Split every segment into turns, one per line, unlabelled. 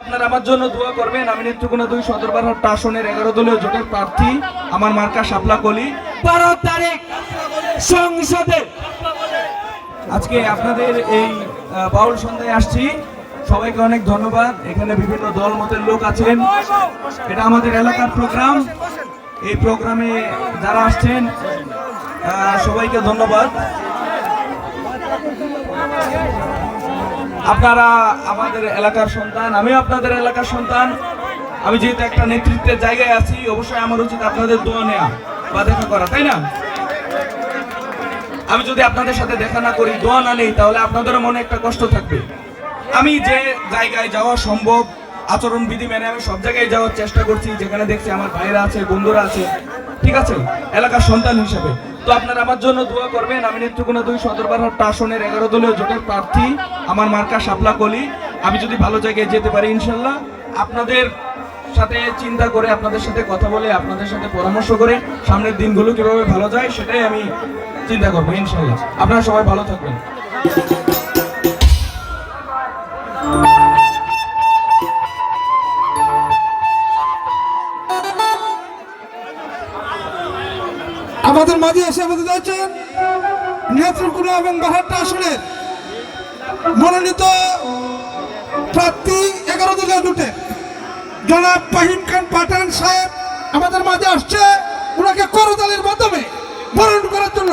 আপনারা আমার জন্য দোয়া করবেন। আমি নেত্রকোনা 2 সদর বারহাট আসনের 11 দলীয় জোটের প্রার্থী। আমার মার্কা শাপলা কলি।
12 তারিখ সংসদে
আজকে আপনাদের এই বাউল সন্ধ্যায় আসছি। সবাইকে অনেক ধন্যবাদ। এখানে বিভিন্ন দল মতের লোক আছেন। এটা আমাদের এলাকার প্রোগ্রাম। এই প্রোগ্রামে যারা আসছেন সবাইকে ধন্যবাদ। আপনারা আমাদের এলাকার সন্তান, আমি আপনাদের এলাকার সন্তান। আমি যেহেতু একটা নেতৃত্বের জায়গায় আছি, অবশ্যই আমার উচিত আপনাদের দোয়া নেওয়া বা দেখা করা, তাই না? আমি যদি আপনাদের সাথে দেখা না করি, দোয়া না নেই, তাহলে আপনাদেরও মনে একটা কষ্ট থাকবে। আমি যে জায়গায় যাওয়া সম্ভব আচরণ বিধি মেনে আমি সব জায়গায় যাওয়ার চেষ্টা করছি, যেখানে দেখছি আমার ভাইরা আছে, বন্ধুরা আছে, ঠিক আছে, এলাকার সন্তান হিসেবে। তো আপনারা আমার জন্য দোয়া করবেন। আমি নেত্রকোনা 2 সদর বারহাট আসনের 11 দলীয় জোটের প্রার্থী। আমার মার্কা শাপলা কলি। আমি যদি ভালো জায়গায় যেতে পারি ইনশাল্লাহ, আপনাদের সাথে চিন্তা করে, আপনাদের সাথে কথা বলে, আপনাদের সাথে পরামর্শ করে সামনের দিনগুলো কিভাবে ভালো যায় সেটাই আমি চিন্তা করবো ইনশাল্লাহ। আপনারা সবাই ভালো থাকবেন।
আমাদের মাঝে এসে বলতে যাচ্ছেন নেত্রকোনা এবং বারহাট আসনের মনোনীত প্রার্থী 11 দলীয় জোটে জনাব ফাহিম খান পাঠান সাহেব আমাদের মাঝে আসছে। ওনাকে করতালির মাধ্যমে বরণ করার জন্য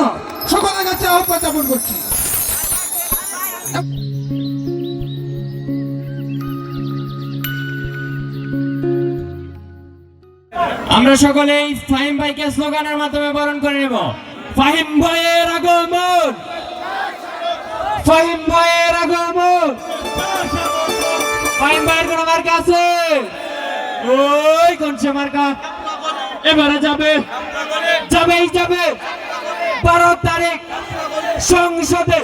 সকলের কাছে আহ্বান জ্ঞাপন করছি।
আমরা সকলেই ফাহিম ভাইকে স্লোগানের মাধ্যমে বরণ করে নেব। ফাহিম ভাইয়ের আগমন, ফাহিম ভাইয়ের আগমন। ফাহিম ভাইয়ের কোন মার্কা আছে? ওই কোনছে মার্কা? এবারে যাবে, যাবেই যাবে 12 তারিখ সংসদে।